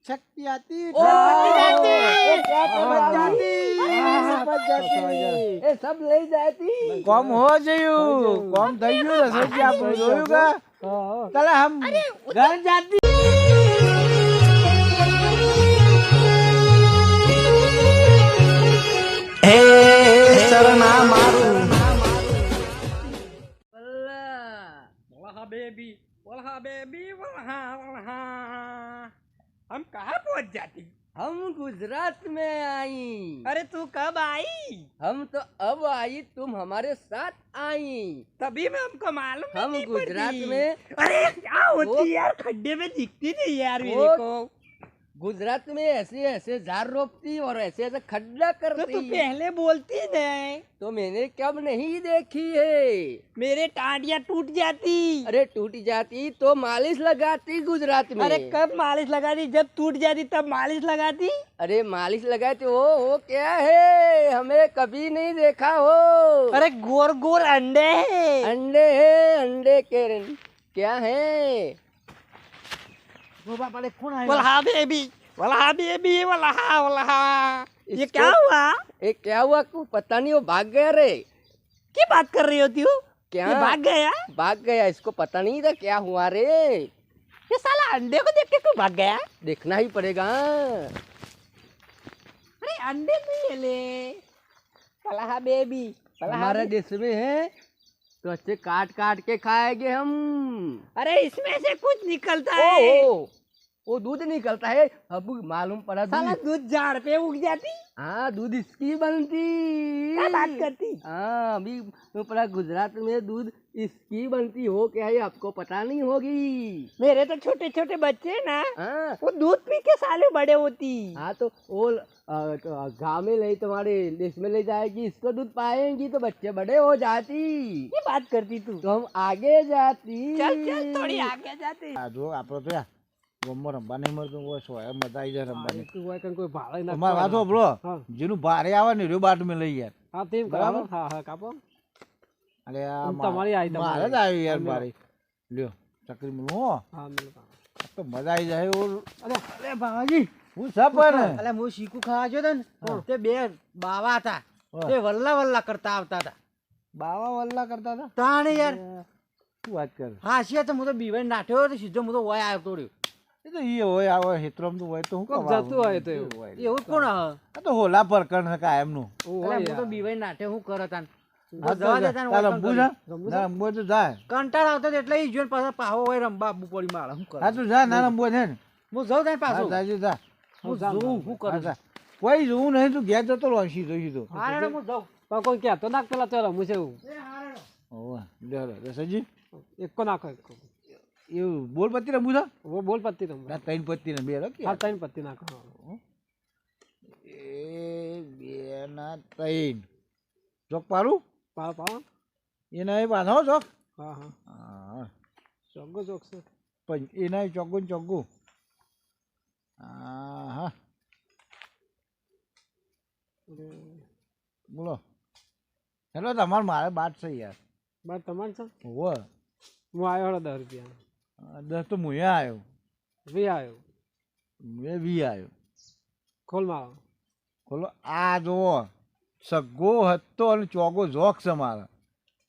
शक्ति आती એ સબ લઈ જાતી कम हो जायु कम થઈ ગયું રસોઈ આપણે જોયું કે ચલે હમ ઘર જાતી હે શરણા મારું वल्ला बेबी वल्हा हम कहाँ पहुँच जाती? हम गुजरात में आई। अरे तू कब आई? हम तो अब आई, तुम हमारे साथ आई, तभी मैं हमको मालूम हम नहीं गुजरात में। अरे क्या होती यार, खड्डे में दिखती नहीं यार मेरे को। गुजरात में ऐसे ऐसे झाड़ रोपती और ऐसे ऐसे खड्डा करती। तो तू पहले बोलती नहीं तो मैंने कब नहीं देखी है। मेरे टाटियाँ टूट जाती। अरे टूट जाती तो मालिश लगाती गुजरात में। अरे कब मालिश लगाती? जब टूट जाती तब मालिश लगाती। अरे मालिश लगाती हो क्या है, हमें कभी नहीं देखा हो। अरे गोर गोर अंडे है। अंडे है, अंडे के क्या है? वो बाप रे कौन आया वल्हा बेबी वल्हा। ये क्या हुआ? ये क्या हुआ को पता नहीं, वो भाग गया रे। क्या बात कर रही होती हो? क्या ये भाग गया? भाग गया, इसको पता नहीं था क्या हुआ रे। ये साला अंडे को देख के क्यों भाग गया? देखना ही पड़ेगा। अरे अंडे नहीं है ले, वल्हा बेबी हमारे देश में है तो अच्छे काट काट के खाएंगे हम। अरे इसमें से कुछ निकलता है। वो दूध निकलता है, अब मालूम पड़ा। साला दूध झाड़ पे उग जाती। हाँ दूध इसकी बनती। क्या बात करती? हाँ अभी पड़ा गुजरात में दूध इसकी बनती हो क्या है आपको पता नहीं होगी। मेरे तो छोटे छोटे बच्चे ना, हाँ वो दूध पी के साले बड़े होती। हाँ तो वो गाँव में ले, तुम्हारे देश में ले जाएगी, इसको दूध पाएंगी तो बच्चे बड़े हो जाती। ये बात करती तू। तो हम आगे जाती। चल चल थोड़ी आगे जाती। जो आपरो तो ગોમમાં રમવા નહીં મળતું હોય સોય મજા આવી જાય રમવાની તું હોય કઈ કોઈ ભાડે ના તમાર વાતો બ્રો જેનું ભારે આવે ને રે બાટ મે લઈ યાર હા તેમ બરાબર હા હા કાપો અરે આ તમારી આવી મારે જ આવી યાર બારે લ્યો ચકરી મળો હા મિલો તો મજા આવી જાય ઓર અરે અરે બાવાજી હું સપન અલે હું શીખું ખાવા જો ને તે બે બાવા હતા તે વલ્લા વલ્લા કરતા આવતા હતા બાવા વલ્લા કરતા હતા તાણે યાર શું વાત કરે હાશિયા તો હું તો બીવાઈ નાઠ્યો તો સીધો હું તો ઓય આવ્યો તોડ્યો એ તો ઈ હોય આવે હેત્રમ તો હોય તો હું કહું જતું હોય તો એવું કોણ હ આ તો હોલા પર કણ કાયમ નું અલે હું તો બીવાઈ નાઠ્યો હું કરતાન હા જવા દેતા ને રમવું ના રમવું તો જાય કંટાળ આવતો એટલે ઈ જોઈને પાછા પાહો હોય રંબા આબુ પડી માળા હું કર હા તું જા ના રમવું છે ને હું જાઉં ત્યાં પાછો જાજી જા હું જોઉં હું કરું કોઈ જોવું નહીં તું ઘેર જતો રહો સીધો હા રે હું જાઉં પણ કોઈ કહેતો નાખ પેલા તો રમું છે એવું એ હા રે ઓવા લે સજી એકો નાખો એકો એવું બોલ પત્તી રમવું છે वो बोल पत्ती तुम ના ત્રણ પત્તી ને બે રખી हाँ तीन पत्ती नाखो એ બે ના ત્રણ ચોક પાડું पाओ पाओ એના એ બાંધો ચોક हाँ हाँ હા चौगो चौक से પણ એના ચોગ્ગું ચોગ્ગું હા હા બોલો હેલો તમારે મારે બાટ છે યાર बात तमाम से હોવ હું આવ્યો હતો 10 રૂપિયા 10 તો મુએ આવ્યો વી આવ્યો મેં બી આવ્યો ખોલ માં ખોલો આ જુઓ સગ્ગો હતો અને ચોગો જોક છે મારા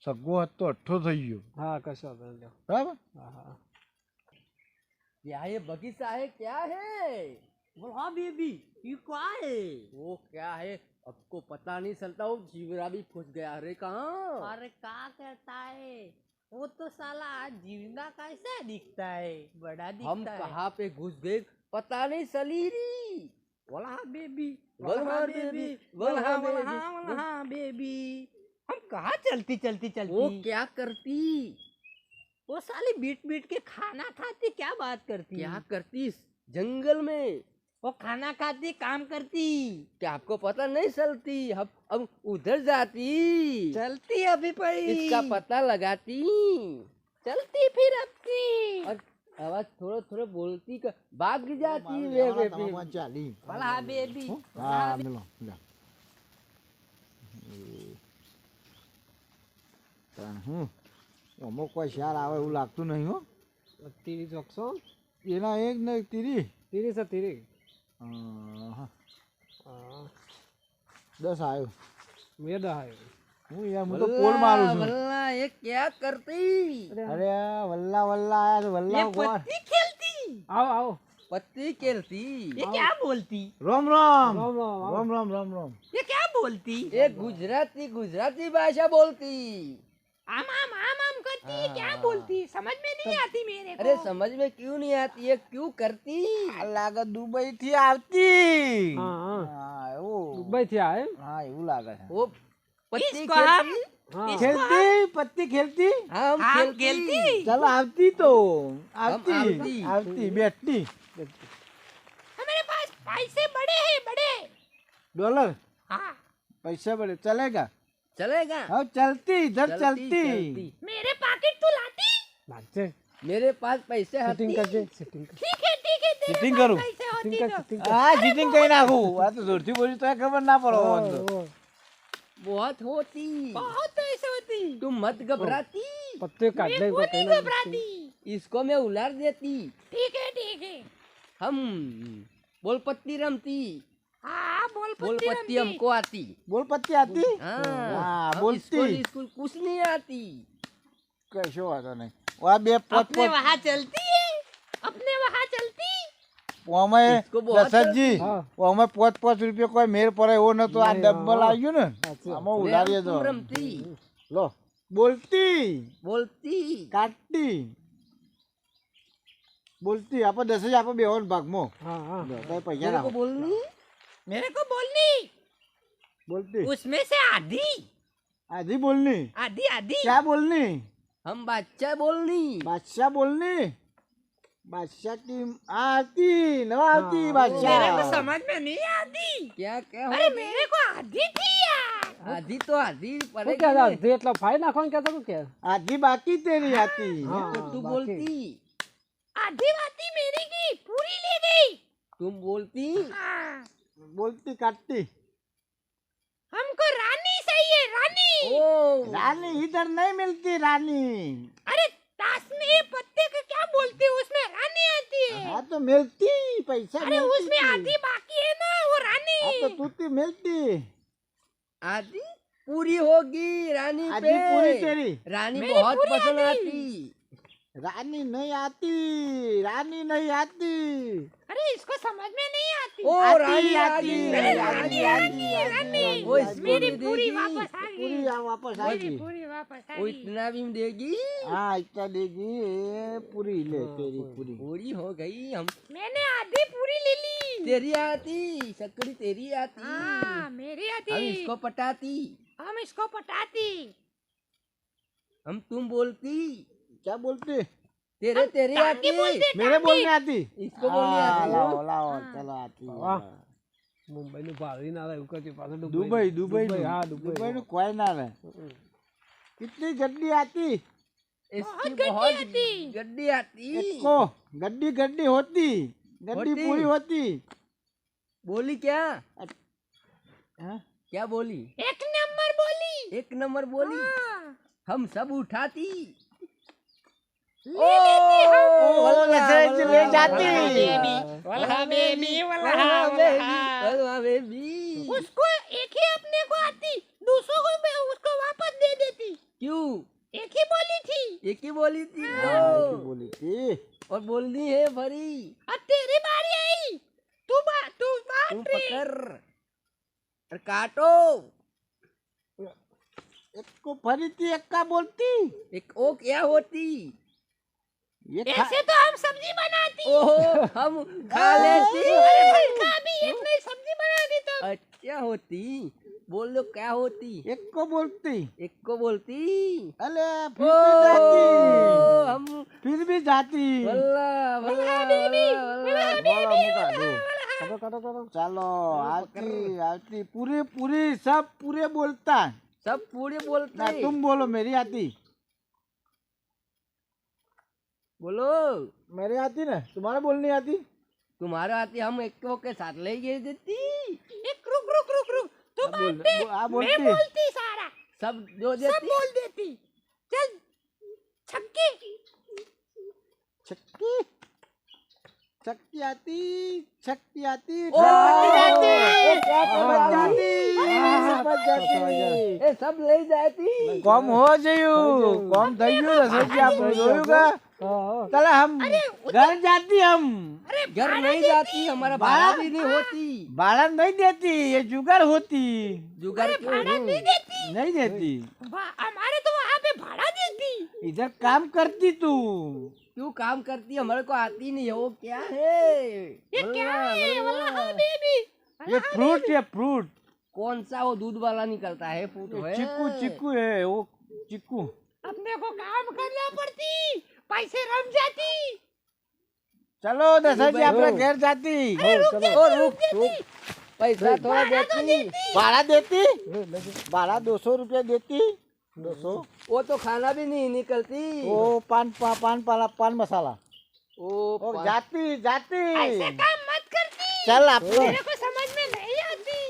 સગ્ગો હતો અઠ્ઠો થઈ ગયો हाँ कशो वांधो नहीं બરાબર हाँ हाँ क्या ये बगीचा है क्या है वल्हा बेबी ये क्या है वो क्या है आपको पता नहीं चलता, वो जीवरा भी फंस गया। अरे कहाँ? अरे क्या करता है वो तो साला आज जीवना कैसा दिखता है बड़ा दिखता हम है कहाँ पे घुस गए पता नहीं चली रही। वल्हा बेबी वल्हा बेबी वल्हा बेबी वल्हा बेबी हम कहाँ चलती चलती चलती वो क्या करती? वो साली बीट बीट के खाना खाती क्या बात करती क्या करती इस जंगल में? वो खाना खाती काम करती क्या आपको पता नहीं चलती? अब उधर जाती, चलती अभी पड़ी इसका पता लगाती, चलती फिर अपनी और आवाज थोड़ा थोड़ा बोलती का भाग जाती वे ચાલી वल्हा बेबी હા મેલો જા હું અમુક કોઈ શાર આવે એવું લાગતું નહીં હો तीरी चौक सो એના એક ને એક તીરી तीरी से तीरी હા. 10 આવ્યો. मेरा है હું યાર હું તો પોલ મારું છું. वल्ला ये क्या करती અરે વલ્લા વલ્લા આયા તો વલ્લા કોણ? पत्ती खेलती आओ आओ पत्ती खेलती ये क्या बोलती રામ રામ राम राम आओ। રામ રામ રામ રામ. ये क्या बोलती ये गुजराती गुजराती भाषा बोलती आम आम आम आम करती है क्या बोलती समझ में नहीं आती मेरे को अरे समझ में क्यों नहीं आती है क्यों करती આ લાગે દુબઈ થી આવતી. हाँ हाँ હા એવું. दुबई थी आए હા એવું लागे છે. वो पत्ती खेलती हाँ ખેલતી પત્તી ખેલતી. हम खेलती ચાલો આવતી તો આવતી. આવતી આવતી બેઠતી. हमारे पास पैसे बड़े हैं बड़े डॉलर हाँ पैसे बड़े चलेगा. चलेगा हाँ चलती इधर चलती. मेरे पॉकेट तो लाती भागते मेरे पास पैसे सेटिंग करके सेटिंग कर ठीक है तेरे Sitting करूं? पैसे सेटिंग कर सेटिंग कर હા જીટિંગ કઈ નાખું. આ તો જોરથી બોલી તો ખબર ના પડો. बहुत होती बहुत पैसे होती तुम मत घबराती पत्ते काट ले को कहना घबराती इसको मैं उलार देती ठीक है हम बोल पत्ती रमती हाँ बोल पत्ती हमको आती. બોલ પત્તી આતી. हाँ हाँ, हम बोलती. इसको कुछ नहीं आती કશો વાંધો નહીં. આ બે પોત પોત वहाँ चलती है अपने वहाँ चलती ઓમે इसको बहुत દશરથજી હા. ઓમે 5-5 રૂપિયા કોઈ મેર પડે એવો નતો. આ નહીં, ડબલ હા. આવ્યું ને સાચી. આમાં ઉડાડીએ તો. तुम रमती લો બોલતી बोलती કાટતી બોલતી. આપણે 10 આપણે બેવાનો ભાગમાં हाँ हाँ કઈ પૈસા मेरे ના को बोलनी मेरे को बोलनी બોલતી. उसमें से आधी આધી બોલની. आधी आधी क्या बोलनी? हम बादशाह बोलनी बादशाह बोलनी. बादशाह की आती न आती बादशाह. मेरे को समझ में नहीं आती क्या क्या अरे मेरे को आधी थी यार आधी तो आधी वो पड़ेगी क्या था ना। मतलब फाइन नाखोन क्या था वो क्या आधी बाकी तेरी आती. हाँ तो तू बाकी। बोलती आधी बाती मेरी की पूरी ले गई तुम बोलती बोलती काटती. हमको रानी चाहिए रानी ओ रानी इधर नहीं मिलती रानी. अरे ताश में ये पत्ते को क्या बोलते हैं उसमें रानी आती है हाँ तो मिलती पैसा अरे मिलती उसमें थी. आधी बाकी है ना वो रानी हाँ तो तू थी मिलती. आधी पूरी होगी रानी आधी पूरी तेरी. रानी बहुत पसंद आती रानी नहीं आती. रानी नहीं आती. अरे इसको समझ में नहीं आती ओ आती, रानी आती, अरे रानी, रानी रानी, रानी रानी, वो रानी, मेरी रानी पूरी देगी, वापस आ गई पूरी वापस आएगी. पूरी वापस आ गई वो इतना भी देगी हाँ इतना देगी. ये पूरी ले तेरी पूरी. पूरी हो गई हम मैंने आधी पूरी ले ली तेरी आती सकड़ी तेरी आती हाँ मेरी आती हम इसको पटाती हम तुम बोलती क्या बोलती? तेरे तेरी आती मेरे बोलने आती. इसको बोलनी हाँ, आती लाओ लाओ चलो आती. वाह. मुंबई નું ભારી ના આવે એવું કે પાછો दुबई दुबई हाँ दुबई दुबई નું कोई ना रहे. कितनी गड्डी आती. इसकी बहुत गड्डी आती को गड्डी गड्डी होती. गड्डी होती. पूरी होती. बोली क्या हाँ? क्या बोली एक नंबर बोली हम सब उठाती ओ लसरत ले जाती. वल्हा बेबी उसको एक ही अपने को आती दूसरों को मैं उसको वापस दे देती क्यों एक ही बोली थी हाँ, ऐसी बोली थी. और बोलनी है भरी अब तेरी बारी आई तू पकड़ और काटो एक को भरी थी एक का बोलती. एक ओ क्या होती ये ऐसे तो हम सब्जी बनाती ओहो हम खा लेती भी एक नहीं सब्जी बनाती तो अच्छा होती बोल दो क्या होती एक को बोलती. एक को बोलती अले ओ हम फिर भी जाती. वल्ला वल्ला बोलो मुका दो. કાટો કાટો કાટો चलो आती आती पूरी पूरी सब पूरे बोलता. सब पूरे बोलते ना तुम बोलो मेरी आती. बोलो मेरी आती ना तुम्हारा बोलनी आती. तुम्हारा आती हम एक के साथ ले गए देती एक रुक तू बोलती सारा सब जो देती सब बोल देती चल छक्की छक्की. शक्ति आती ओ, ओ, क्या समझ जाती? समझ जाती એ સબ લઈ જાતી કોમ હો જયું કોમ થઈ ગયું રસોઈ આપણે જોયું का चले हम घर जाती हम घर नहीं जाती हमारा भाड़ा भी नहीं होती भाड़ा नहीं देती ये जुगाड़ होती जुगाड़ क्यों नहीं देती हमारे तो वहाँ पे भाड़ा देती। इधर काम करती तू क्यों काम करती हमारे को आती नहीं है वो क्या है ये क्या है वल्लाह बेबी? ये फ्रूट कौन सा वो दूध वाला निकलता है फूट है चिक्कू चिक्कू है वो चिक्कू अपने को काम करना पड़ती, पैसे रम जाती। चलो दसाजी अपने घर जाती ओ रुक पैसा थोड़ा देती भाड़ा देती भाड़ा 200 रुपया देती 200 वो तो खाना भी नहीं निकलती वो पान मसाला ओ जाती जाती ऐसे काम मत करती। चल आपको मेरे को समझ में नहीं आती।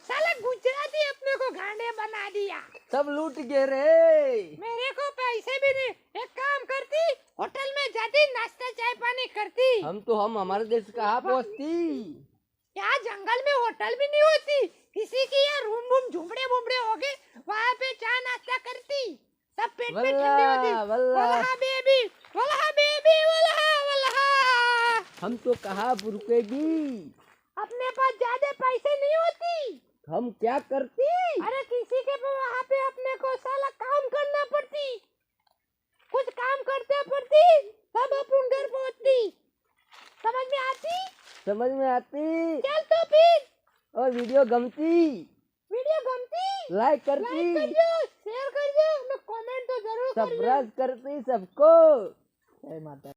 साला गुजराती अपने को गांडे बना दिया। सब लूट गए रे मेरे को पैसे भी नहीं। एक काम करती, होटल में जाती, नाश्ता चाय पानी करती। हम हमारे देश कहाँ पहुँचती यहाँ जंगल में होटल भी नहीं होती, किसी की यहाँ रूम वूम झुमड़े बुमड़े हो गए, वहाँ पे चाय नाश्ता करती, सब पेट पे ठंडी होती। वल्लाह बेबी वल्लाह बेबी वल्लाह हम तो कहाँ रुकेगी अपने पास ज्यादा पैसे नहीं होती। हम क्या करती अरे किसी के वहाँ पे अपने को साला काम करना पड़ती, कुछ काम करते पड़ती, सब अपन घर पहुँचती। समझ में आती? समझ में आती चल तो फिर। और वीडियो गमती लाइक लाइक कर करती दो, शेयर कर दो, कमेंट तो जरूर कर दो। सब्सक्राइब करती सबको जय माता